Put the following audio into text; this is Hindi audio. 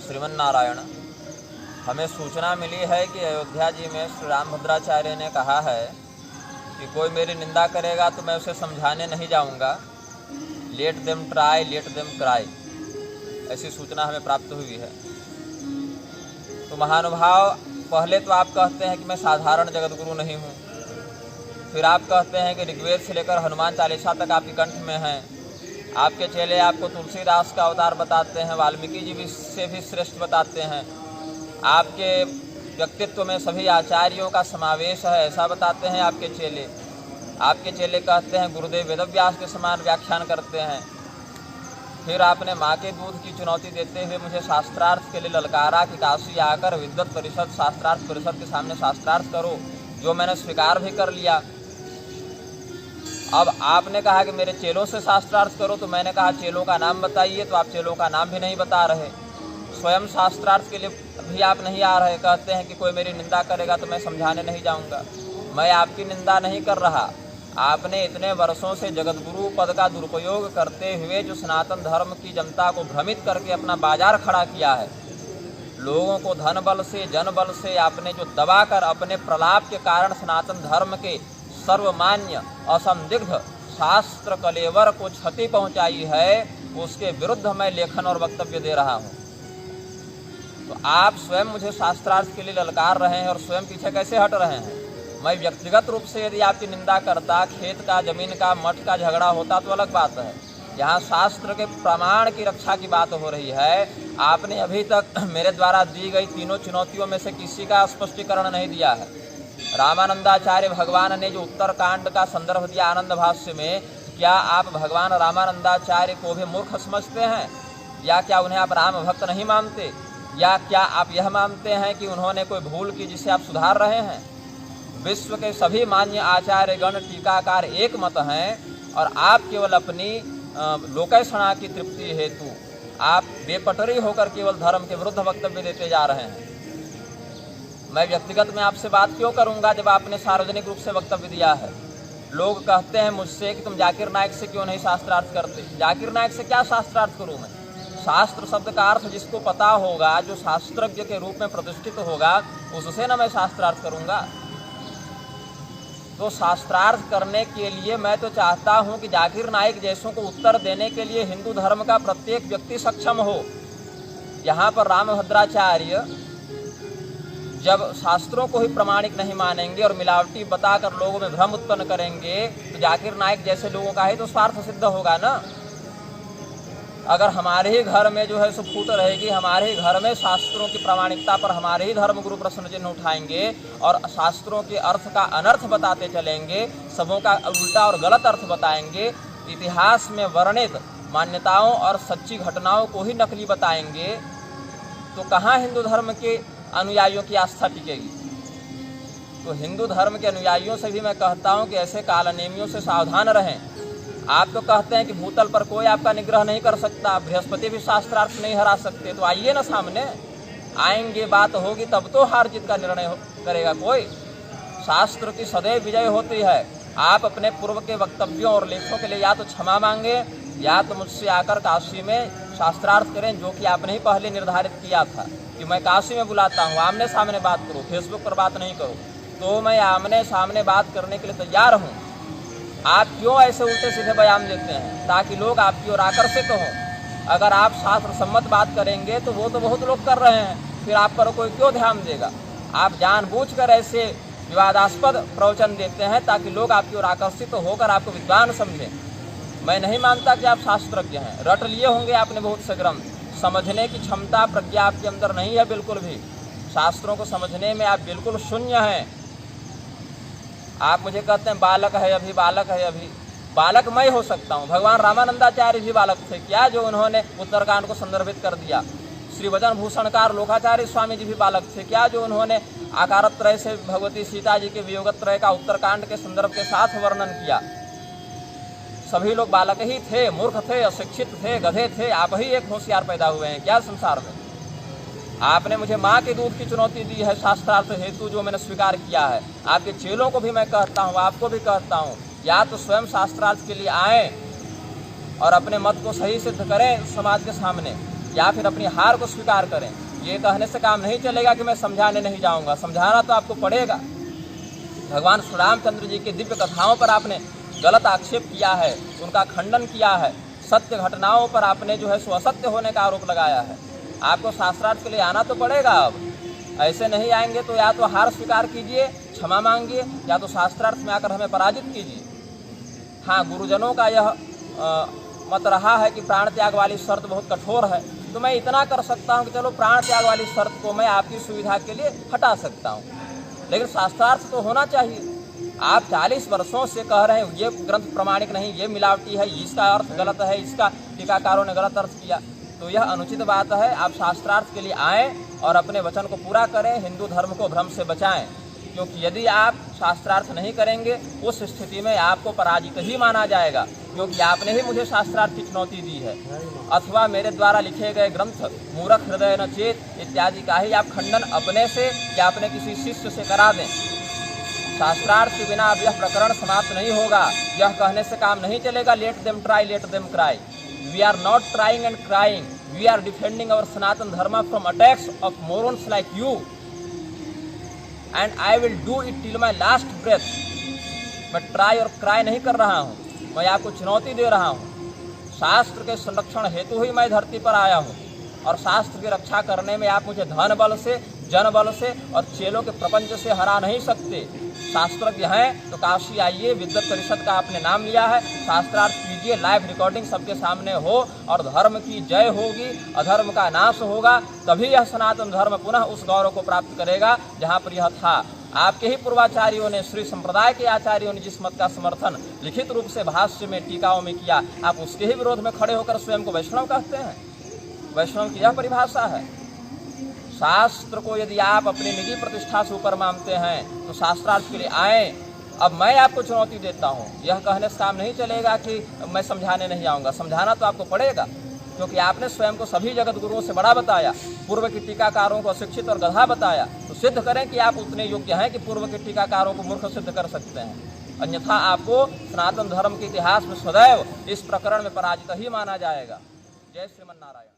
श्रीमन्नारायण। हमें सूचना मिली है कि अयोध्या जी में श्री रामभद्राचार्य ने कहा है कि कोई मेरी निंदा करेगा तो मैं उसे समझाने नहीं जाऊंगा। Late them try, let them cry, ऐसी सूचना हमें प्राप्त हुई है। तो महानुभाव, पहले तो आप कहते हैं कि मैं साधारण जगतगुरु नहीं हूँ, फिर आप कहते हैं कि ऋग्वेद से लेकर हनुमान चालीसा तक आपके कंठ में हैं। आपके चेले आपको तुलसीदास का अवतार बताते हैं, वाल्मीकि जी भी से भी श्रेष्ठ बताते हैं। आपके व्यक्तित्व में सभी आचार्यों का समावेश है, ऐसा बताते हैं आपके चेले। आपके चेले कहते हैं गुरुदेव वेदव्यास के समान व्याख्यान करते हैं। फिर आपने माँ के दूध की चुनौती देते हुए मुझे शास्त्रार्थ के लिए ललकारा कि काशी आकर विद्वत परिषद शास्त्रार्थ परिषद के सामने शास्त्रार्थ करो, जो मैंने स्वीकार भी कर लिया। अब आपने कहा कि मेरे चेलों से शास्त्रार्थ करो, तो मैंने कहा चेलों का नाम बताइए, तो आप चेलों का नाम भी नहीं बता रहे। स्वयं शास्त्रार्थ के लिए भी आप नहीं आ रहे, कहते हैं कि कोई मेरी निंदा करेगा तो मैं समझाने नहीं जाऊंगा। मैं आपकी निंदा नहीं कर रहा। आपने इतने वर्षों से जगतगुरु पद का दुरुपयोग करते हुए जो सनातन धर्म की जनता को भ्रमित करके अपना बाजार खड़ा किया है, लोगों को धन बल से जन बल से आपने जो दबाकर अपने प्रलाप के कारण सनातन धर्म के सर्वमान्य असंदिग्ध शास्त्र कलेवर को क्षति पहुंचाई है, उसके विरुद्ध मैं लेखन और वक्तव्य दे रहा हूं। तो आप स्वयं मुझे शास्त्रार्थ के लिए ललकार रहे हैं और स्वयं पीछे कैसे हट रहे हैं। मैं व्यक्तिगत रूप से यदि आपकी निंदा करता, खेत का, जमीन का, मठ का झगड़ा होता तो अलग बात है। यहाँ शास्त्र के प्रमाण की रक्षा की बात हो रही है। आपने अभी तक मेरे द्वारा दी गई तीनों चुनौतियों में से किसी का स्पष्टीकरण नहीं दिया है। रामानंदाचार्य भगवान ने जो उत्तरकांड का संदर्भ दिया आनंद भाष्य में, क्या आप भगवान रामानंदाचार्य को भी मूर्ख समझते हैं, या क्या उन्हें आप राम भक्त नहीं मानते, या क्या आप यह मानते हैं कि उन्होंने कोई भूल की जिसे आप सुधार रहे हैं। विश्व के सभी मान्य आचार्यगण टीकाकार एक मत हैं और आप केवल अपनी लोकैषणा की तृप्ति हेतु आप बेपटरी होकर केवल धर्म के विरुद्ध वक्तव्य देते जा रहे हैं। मैं व्यक्तिगत में आपसे बात क्यों करूंगा जब आपने सार्वजनिक रूप से वक्तव्य दिया है। लोग कहते हैं मुझसे कि तुम जाकिर नायक से क्यों नहीं शास्त्रार्थ करते। जाकिर नायक से क्या शास्त्रार्थ करूं मैं। शास्त्र शब्द का अर्थ जिसको पता होगा, जो शास्त्रज्ञ के रूप में प्रतिष्ठित होगा, उससे ना मैं शास्त्रार्थ करूंगा। तो शास्त्रार्थ करने के लिए मैं तो चाहता हूं कि जाकिर नायक जैसों को उत्तर देने के लिए हिंदू धर्म का प्रत्येक व्यक्ति सक्षम हो। यहाँ पर रामभद्राचार्य जब शास्त्रों को ही प्रमाणिक नहीं मानेंगे और मिलावटी बताकर लोगों में भ्रम उत्पन्न करेंगे, तो जाकिर नायक जैसे लोगों का ही तो स्वार्थ सिद्ध होगा ना। अगर हमारे ही घर में जो है सो फूट रहेगी, हमारे ही घर में शास्त्रों की प्रामाणिकता पर हमारे ही धर्मगुरु प्रश्न चिन्ह उठाएंगे और शास्त्रों के अर्थ का अनर्थ बताते चलेंगे, सबों का उल्टा और गलत अर्थ बताएंगे, इतिहास में वर्णित मान्यताओं और सच्ची घटनाओं को ही नकली बताएंगे, तो कहाँ हिंदू धर्म के अनुयायियों की आस्था टिकेगी। तो हिंदू धर्म के अनुयायियों से भी मैं कहता हूँ कि ऐसे कालनेमियों से सावधान रहें। आप तो कहते हैं कि भूतल पर कोई आपका निग्रह नहीं कर सकता, बृहस्पति भी शास्त्रार्थ नहीं हरा सकते, तो आइए ना सामने, आएंगे, बात होगी, तब तो हार जीत का निर्णय करेगा कोई। शास्त्र की सदैव विजय होती है। आप अपने पूर्व के वक्तव्यों और लेखों के लिए या तो क्षमा मांगे, या तो मुझसे आकर काशी में शास्त्रार्थ करें, जो कि आपने ही पहले निर्धारित किया था कि मैं काशी में बुलाता हूँ, आमने सामने बात करो, फेसबुक पर बात नहीं करो। तो मैं आमने सामने बात करने के लिए तैयार हूँ। आप क्यों ऐसे उल्टे सीधे बयान देते हैं, ताकि लोग आपकी ओर आकर्षित हों। अगर आप शास्त्र सम्मत बात करेंगे तो वो तो बहुत लोग कर रहे हैं, फिर आप पर कोई क्यों ध्यान देगा। आप जानबूझकर ऐसे विवादास्पद प्रवचन देते हैं ताकि लोग आपकी ओर आकर्षित होकर आपको विद्वान समझें। मैं नहीं मानता कि आप शास्त्रज्ञ हैं। रट लिए होंगे आपने बहुत से ग्रंथ, समझने की क्षमता प्रज्ञा आपके अंदर नहीं है बिल्कुल भी। शास्त्रों को समझने में आप बिल्कुल शून्य हैं। आप मुझे कहते हैं बालक है अभी, बालक है अभी। बालक मैं हो सकता हूँ, भगवान रामानंदाचार्य भी बालक थे क्या, जो उन्होंने उत्तरकांड को संदर्भित कर दिया। श्री वचन भूषणकार लोकाचार्य स्वामी जी भी बालक थे क्या, जो उन्होंने आकारत्रय से भगवती सीता जी के वियोगत्रय का उत्तरकांड के संदर्भ के साथ वर्णन किया। सभी लोग बालक ही थे, मूर्ख थे, अशिक्षित थे, गधे थे। आप ही एक होशियार पैदा हुए हैं क्या संसार में। आपने मुझे माँ के दूध की चुनौती दी है शास्त्रार्थ हेतु, जो मैंने स्वीकार किया है। आपके चेलों को भी मैं कहता हूँ, आपको भी कहता हूँ, या तो स्वयं शास्त्रार्थ के लिए आएँ और अपने मत को सही सिद्ध करें समाज के सामने, या फिर अपनी हार को स्वीकार करें। ये कहने से काम नहीं चलेगा कि मैं समझाने नहीं जाऊंगा, समझाना तो आपको पड़ेगा। भगवान श्री रामचंद्र जी की दिव्य कथाओं पर आपने गलत आक्षेप किया है, उनका खंडन किया है, सत्य घटनाओं पर आपने जो है सो असत्य होने का आरोप लगाया है। आपको शास्त्रार्थ के लिए आना तो पड़ेगा। अब ऐसे नहीं आएंगे तो या तो हार स्वीकार कीजिए, क्षमा मांगिए, या तो शास्त्रार्थ में आकर हमें पराजित कीजिए। हाँ, गुरुजनों का यह मत रहा है कि प्राण त्याग वाली शर्त बहुत कठोर है, तो मैं इतना कर सकता हूँ कि चलो प्राण त्याग वाली शर्त को मैं आपकी सुविधा के लिए हटा सकता हूँ, लेकिन शास्त्रार्थ तो होना चाहिए। आप 40 वर्षों से कह रहे हैं ये ग्रंथ प्रमाणिक नहीं, ये मिलावटी है, इसका अर्थ गलत है, इसका टीकाकारों ने गलत अर्थ किया, तो यह अनुचित बात है। आप शास्त्रार्थ के लिए आएँ और अपने वचन को पूरा करें, हिंदू धर्म को भ्रम से बचाएं, क्योंकि यदि आप शास्त्रार्थ नहीं करेंगे उस स्थिति में आपको पराजित ही माना जाएगा, क्योंकि आपने ही मुझे शास्त्रार्थ की चुनौती दी है, अथवा मेरे द्वारा लिखे गए ग्रंथ मूर्ख हृदय न चेत इत्यादि का ही आप खंडन अपने से या अपने किसी शिष्य से करा दें। शास्त्रार्थ के बिना अब यह प्रकरण समाप्त नहीं होगा। यह कहने से काम नहीं चलेगा let them try, let them cry. We are not trying and crying, we are defending our Sanatan Dharma from attacks of morons like you, and I will do it till my last breath. मैं ट्राई और क्राई नहीं कर रहा हूँ, मैं आपको चुनौती दे रहा हूँ। शास्त्र के संरक्षण हेतु ही मैं धरती पर आया हूँ, और शास्त्र की रक्षा करने में आप मुझे धन बल से, जन बल से और चेलों के प्रपंच से हरा नहीं सकते। शास्त्रज्ञ हैं तो काशी आइए, विद्वत परिषद का आपने नाम लिया है, शास्त्रार्थ कीजिए, लाइव रिकॉर्डिंग सबके सामने हो, और धर्म की जय होगी, अधर्म का नाश होगा, तभी यह सनातन धर्म पुनः उस गौरव को प्राप्त करेगा जहाँ पर यह था। आपके ही पूर्वाचार्यों ने, श्री संप्रदाय के आचार्यों ने जिस मत का समर्थन लिखित रूप से भाष्य में, टीकाओं में किया, आप उसके ही विरोध में खड़े होकर स्वयं को वैष्णव कहते हैं। वैष्णव की यह परिभाषा है। शास्त्र को यदि आप अपनी निजी प्रतिष्ठा से ऊपर मानते हैं तो शास्त्रार्थ के लिए आए। अब मैं आपको चुनौती देता हूँ, यह कहने से काम नहीं चलेगा कि मैं समझाने नहीं आऊँगा, समझाना तो आपको पड़ेगा, क्योंकि आपने स्वयं को सभी जगत गुरुओं से बड़ा बताया, पूर्व के टीकाकारों को अशिक्षित और गधा बताया, तो सिद्ध करें कि आप उतने योग्य हैं कि पूर्व के टीकाकारों को मूर्ख सिद्ध कर सकते हैं। अन्यथा आपको सनातन धर्म के इतिहास में सदैव इस प्रकरण में पराजित ही माना जाएगा। जय श्रीमन नारायण।